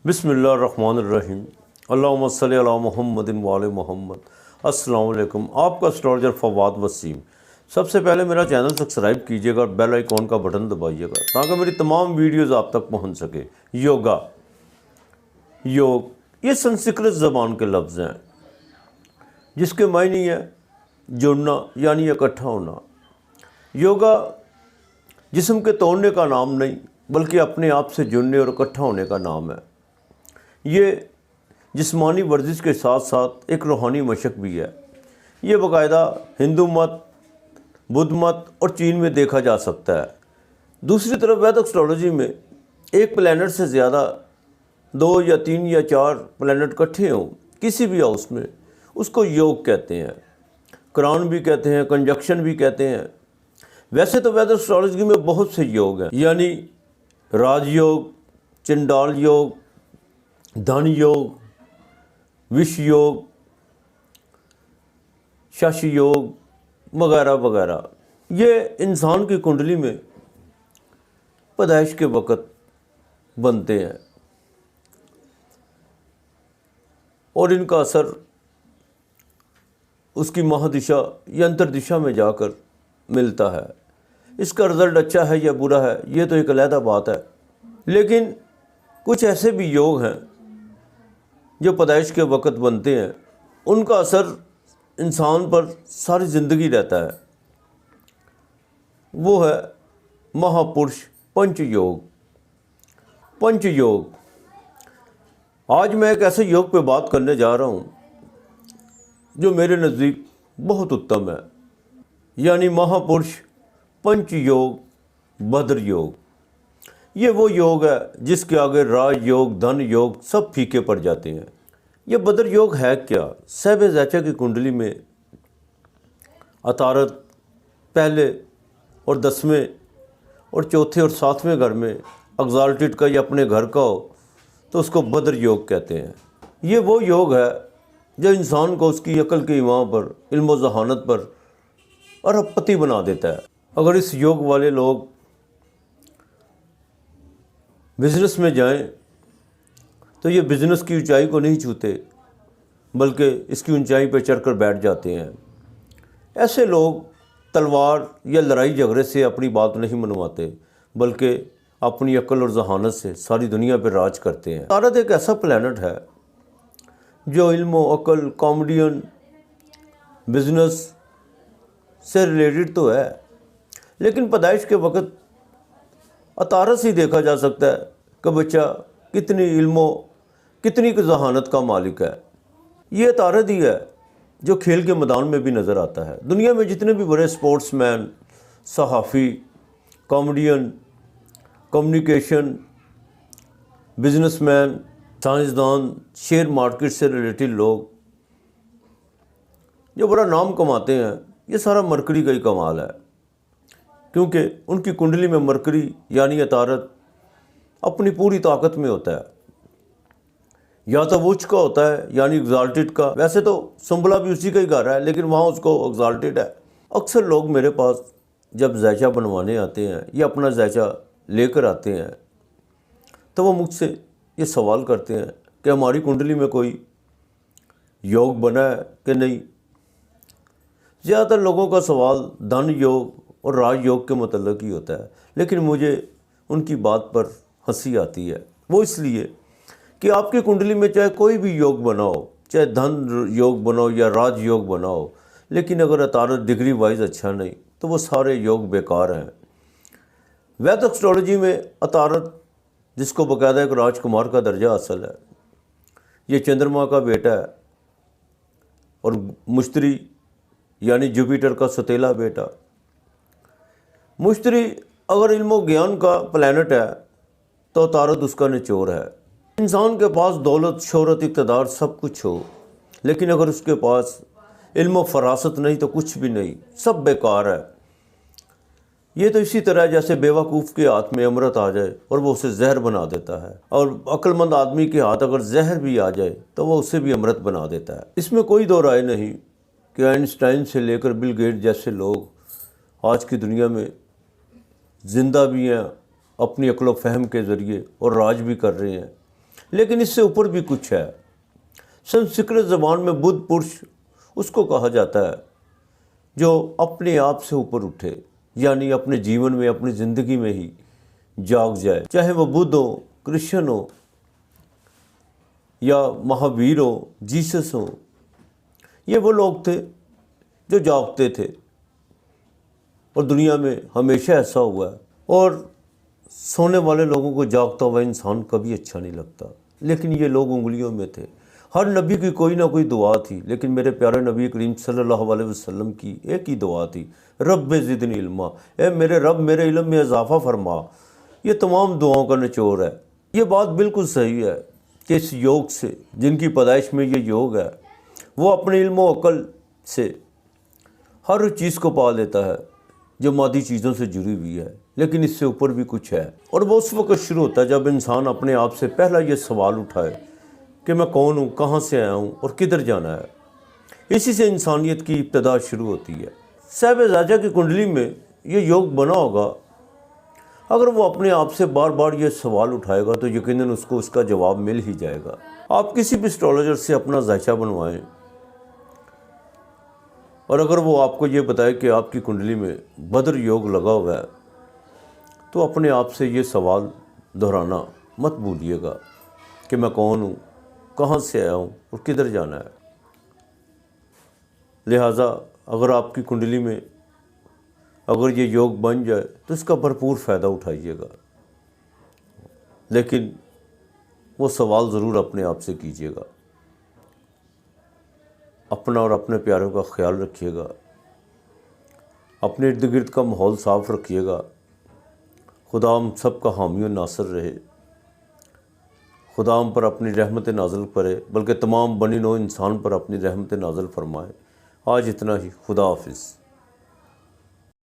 बिस्मिल्लाहिर्रहमानिर्रहीम। अल्लाहुम्मा सल्लि अला मुहम्मदिन व आले मोहम्मद। अस्सलाम वालेकुम। आपका एस्ट्रोलॉजर फवाद वसीम। सबसे पहले मेरा चैनल सब्सक्राइब कीजिएगा और बेल आइकॉन का बटन दबाइएगा ताकि मेरी तमाम वीडियोज़ आप तक पहुंच सके। योग ये संस्कृत ज़बान के लफ्ज़ हैं जिसके मायने है जुड़ना यानी इकट्ठा होना। योगा जिस्म के तोड़ने का नाम नहीं बल्कि अपने आप से जुड़ने और इकट्ठा होने का नाम है। ये जिस्मानी वर्जिश के साथ साथ एक रूहानी मशक भी है। ये बाकायदा हिंदू मत, बुद्ध मत और चीन में देखा जा सकता है। दूसरी तरफ वैदिक एस्ट्रोलॉजी में एक प्लैनेट से ज़्यादा 2 या 3 या 4 प्लैनेट इकट्ठे हों किसी भी हाउस में, उसको योग कहते हैं। कुरान भी कहते हैं, कंजक्शन भी कहते हैं। वैसे तो वैदिक एस्ट्रोलॉजी में बहुत से योग हैं, यानी राजयोग, चंडाल योग, धन योग, विष योग, शश योग वगैरह वगैरह। ये इंसान की कुंडली में पैदाइश के वक़्त बनते हैं और इनका असर उसकी महादिशा या अंतर्दिशा में जाकर मिलता है। इसका रिज़ल्ट अच्छा है या बुरा है ये तो एक अलहदा बात है, लेकिन कुछ ऐसे भी योग हैं जो पैदाइश के वक़्त बनते हैं, उनका असर इंसान पर सारी ज़िंदगी रहता है। वो है महापुरुष पंच योग। पंच योग, आज मैं एक ऐसे योग पे बात करने जा रहा हूँ जो मेरे नज़दीक बहुत उत्तम है, यानी महापुरुष पंच योग, भद्र योग। ये वो योग है जिसके आगे राज योग, धन योग सब फीके पड़ जाते हैं। ये भद्र योग है क्या? साहिब ज़ैचा की कुंडली में अतारत पहले और 10वें और चौथे और 7वें घर में एग्जाल्टेड का या अपने घर का हो तो उसको भद्र योग कहते हैं। ये वो योग है जो इंसान को उसकी अकल के ईमान पर, इल्म ज़हानत पर अरबपति बना देता है। अगर इस योग वाले लोग बिज़नेस में जाएं तो ये बिज़नेस की ऊंचाई को नहीं छूते बल्कि इसकी ऊंचाई पर चढ़कर बैठ जाते हैं। ऐसे लोग तलवार या लड़ाई झगड़े से अपनी बात नहीं मनवाते बल्कि अपनी अकल और जहानत से सारी दुनिया पर राज करते हैं। तारत एक ऐसा प्लैनेट है जो इल्म, अकल, कॉमेडियन, बिज़नेस से रिलेटेड तो है, लेकिन पैदाइश के वक़्त अतारत से ही देखा जा सकता है कि बच्चा कितनी इल्मो, कितनी जहानत का मालिक है। ये अतारत ही है जो खेल के मैदान में भी नज़र आता है। दुनिया में जितने भी बड़े स्पोर्ट्समैन, सहाफ़ी, कॉमेडियन, कम्युनिकेशन, बिजनेसमैन, साइंसदान, शेयर मार्केट से रिलेटेड लोग जो बड़ा नाम कमाते हैं, ये सारा मरकरी का ही कमाल है, क्योंकि उनकी कुंडली में मरकरी यानी अतारत अपनी पूरी ताकत में होता है। या तो उच्च का होता है यानी एग्जाल्टेड का। वैसे तो संभला भी उसी का ही घर है लेकिन वहाँ उसको एग्जाल्टेड है। अक्सर लोग मेरे पास जब ज़ैचा बनवाने आते हैं या अपना ज़ैचा लेकर आते हैं तो वो मुझसे ये सवाल करते हैं कि हमारी कुंडली में कोई योग बना है कि नहीं। ज़्यादातर लोगों का सवाल धन योग और राज योग के मतलब ही होता है, लेकिन मुझे उनकी बात पर हंसी आती है। वो इसलिए कि आपकी कुंडली में चाहे कोई भी योग बनाओ, चाहे धन योग बनाओ या राज योग बनाओ, लेकिन अगर अतारत डिग्री वाइज अच्छा नहीं तो वो सारे योग बेकार हैं। वैदिक एस्ट्रोलॉजी में अतारत, जिसको बाकायदा एक राजकुमार का दर्जा हासिल है, ये चंद्रमा का बेटा है और मुश्तरी यानी जुपिटर का सतीला बेटा। मुश्तरी अगर इल्म ज्ञान का प्लैनेट है तो अतारत उसका निचोड़ है। इंसान के पास दौलत, शोहरत, इक़्तिदार सब कुछ हो, लेकिन अगर उसके पास इल्म फरासत नहीं तो कुछ भी नहीं, सब बेकार है। ये तो इसी तरह जैसे बेवकूफ़ के हाथ में अमृत आ जाए और वो उसे जहर बना देता है, और अक्लमंद आदमी के हाथ अगर जहर भी आ जाए तो वो उसे भी अमृत बना देता है। इसमें कोई दो राय नहीं कि आइंस्टाइन से लेकर बिल गेट जैसे लोग आज की दुनिया में जिंदा भी हैं अपनी अक्ल फ़हम के ज़रिए और राज भी कर रहे हैं, लेकिन इससे ऊपर भी कुछ है। संस्कृत ज़बान में बुद्ध पुरुष उसको कहा जाता है जो अपने आप से ऊपर उठे, यानी अपने जीवन में, अपनी ज़िंदगी में ही जाग जाए। चाहे वो बुद्ध हो, कृष्ण हो या महावीर हो, जीसस हो, ये वो लोग थे जो जागते थे और दुनिया में हमेशा ऐसा हुआ है। और सोने वाले लोगों को जागता हुआ इंसान कभी अच्छा नहीं लगता, लेकिन ये लोग उंगलियों में थे। हर नबी की कोई ना कोई दुआ थी, लेकिन मेरे प्यारे नबी करीम सल्लल्लाहु अलैहि वसल्लम की एक ही दुआ थी, रब ज़िदनी इल्मा, ए मेरे रब मेरे इल्म में इजाफ़ा फरमा। ये तमाम दुआओं का निचोड़ है। ये बात बिल्कुल सही है कि इस योग से, जिनकी पैदाइश में ये योग है, वो अपने इल्म व अक़ल से हर चीज़ को पा लेता है जो मादी चीज़ों से जुड़ी हुई है, लेकिन इससे ऊपर भी कुछ है। और वो उस वक्त शुरू होता है जब इंसान अपने आप से पहला ये सवाल उठाए कि मैं कौन हूँ, कहाँ से आया हूँ और किधर जाना है। इसी से इंसानियत की इब्तिदा शुरू होती है। साहिब-ए-ज़ाजा की कुंडली में ये योग बना होगा। अगर वो अपने आप से बार बार ये सवाल उठाएगा तो यकीनन उसको उसका जवाब मिल ही जाएगा। आप किसी भी एस्ट्रोलॉजर से अपना जायचा बनवाएं, और अगर वो आपको ये बताए कि आपकी कुंडली में बद्र योग लगा हुआ है, तो अपने आप से ये सवाल दोहराना मत भूलिएगा कि मैं कौन हूँ, कहाँ से आया हूँ और किधर जाना है। लिहाजा अगर आपकी कुंडली में अगर ये योग बन जाए तो इसका भरपूर फ़ायदा उठाइएगा, लेकिन वो सवाल ज़रूर अपने आप से कीजिएगा। अपना और अपने प्यारों का ख्याल रखिएगा, अपने इर्द गिर्द का माहौल साफ़ रखिएगा। खुदा हम सब का हामी और नासर रहे। खुदा हम पर अपनी रहमत नाज़िल करे, बल्कि तमाम बनी नौ इंसान पर अपनी रहमत नाज़िल फरमाए। आज इतना ही। खुदा हाफिज़।